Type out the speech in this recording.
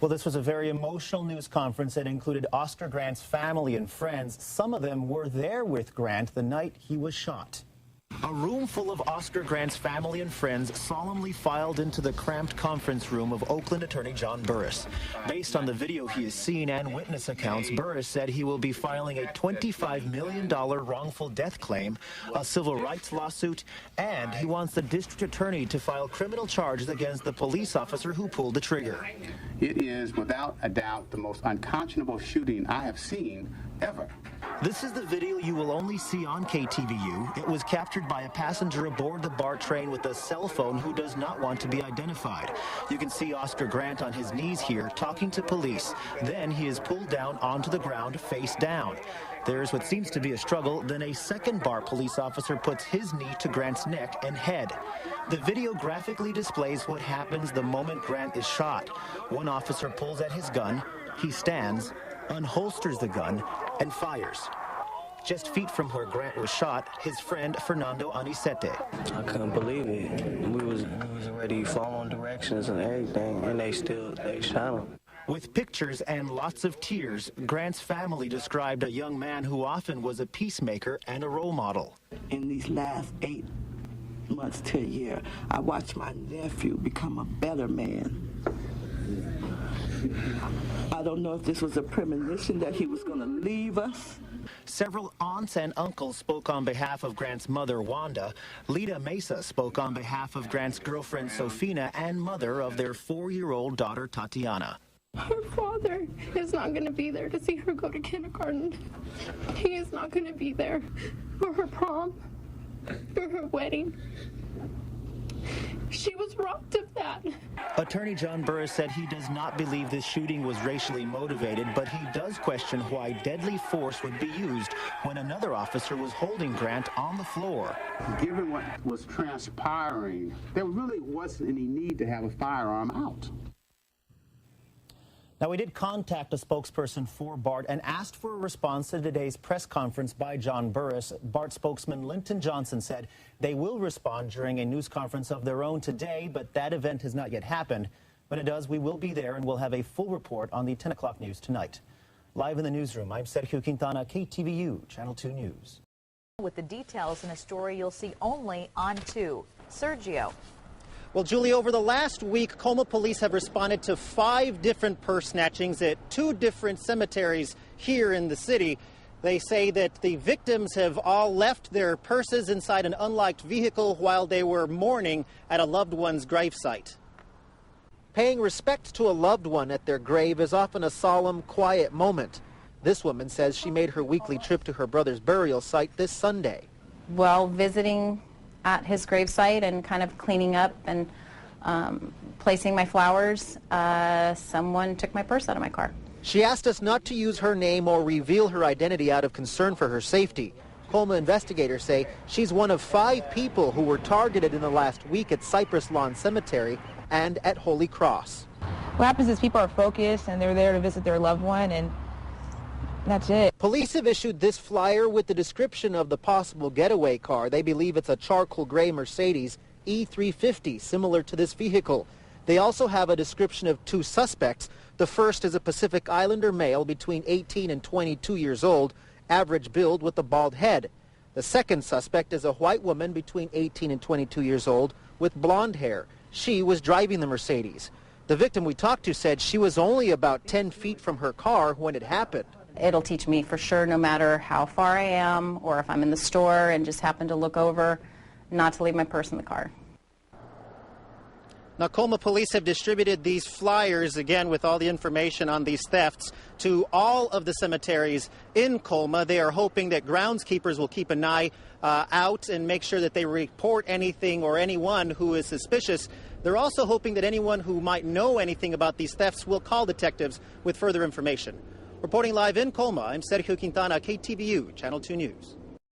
Well, this was a very emotional news conference that included Oscar Grant's family and friends. Some of them were there with Grant the night he was shot. A room full of Oscar Grant's family and friends solemnly filed into the cramped conference room of Oakland attorney John Burris. Based on the video he has seen and witness accounts, Burris said he will be filing a $25 million wrongful death claim, a civil rights lawsuit, and he wants the district attorney to file criminal charges against the police officer who pulled the trigger. It is, without a doubt, the most unconscionable shooting I have seen ever. This is the video you will only see on KTVU. It was captured by a passenger aboard the BART train with a cell phone who does not want to be identified. You can see Oscar Grant on his knees here talking to police. Then he is pulled down onto the ground face down. There's what seems to be a struggle. Then a second BART police officer puts his knee to Grant's neck and head. The video graphically displays what happens the moment Grant is shot. One officer pulls at his gun. He stands, unholsters the gun, and fires. Just feet from where Grant was shot, his friend Fernando Anicete. I couldn't believe it. We was already following directions and everything, and they shot him. With pictures and lots of tears, Grant's family described a young man who often was a peacemaker and a role model. In these last 8 months to a year, I watched my nephew become a better man. I don't know if this was a premonition that he was going to leave us. Several aunts and uncles spoke on behalf of Grant's mother, Wanda. Lita Mesa spoke on behalf of Grant's girlfriend, Sofina, and mother of their 4-year-old daughter, Tatiana. Her father is not going to be there to see her go to kindergarten. He is not going to be there for her prom, for her wedding. She was robbed of that. Attorney John Burris said he does not believe this shooting was racially motivated, but he does question why deadly force would be used when another officer was holding Grant on the floor. Given what was transpiring, there really wasn't any need to have a firearm out. Now, we did contact a spokesperson for BART and asked for a response to today's press conference by John Burris. BART spokesman Linton Johnson said they will respond during a news conference of their own today, but that event has not yet happened. When it does, we will be there and we'll have a full report on the 10 o'clock news tonight. Live in the newsroom, I'm Sergio Quintana, KTVU, Channel 2 News. With the details in a story you'll see only on 2. Sergio. Well, Julie, over the last week, Colma police have responded to 5 different purse snatchings at 2 different cemeteries here in the city. They say that the victims have all left their purses inside an unlocked vehicle while they were mourning at a loved one's gravesite. Paying respect to a loved one at their grave is often a solemn, quiet moment. This woman says she made her weekly trip to her brother's burial site this Sunday. Well, visiting at his gravesite and kind of cleaning up and placing my flowers, someone took my purse out of my car. She asked us not to use her name or reveal her identity out of concern for her safety. Colma investigators say she's one of 5 people who were targeted in the last week at Cypress Lawn Cemetery and at Holy Cross. What happens is people are focused and they're there to visit their loved one, and that's it. Police have issued this flyer with the description of the possible getaway car. They believe it's a charcoal gray Mercedes E350, similar to this vehicle. They also have a description of 2 suspects. The first is a Pacific Islander male between 18 and 22 years old, average build with a bald head. The second suspect is a white woman between 18 and 22 years old with blonde hair. She was driving the Mercedes. The victim we talked to said she was only about 10 feet from her car when it happened. It'll teach me for sure, no matter how far I am or if I'm in the store and just happen to look over, not to leave my purse in the car. Now, Colma police have distributed these flyers, again, with all the information on these thefts, to all of the cemeteries in Colma. They are hoping that groundskeepers will keep an eye out and make sure that they report anything or anyone who is suspicious. They're also hoping that anyone who might know anything about these thefts will call detectives with further information. Reporting live in Colma, I'm Sergio Quintana, KTVU, Channel 2 News.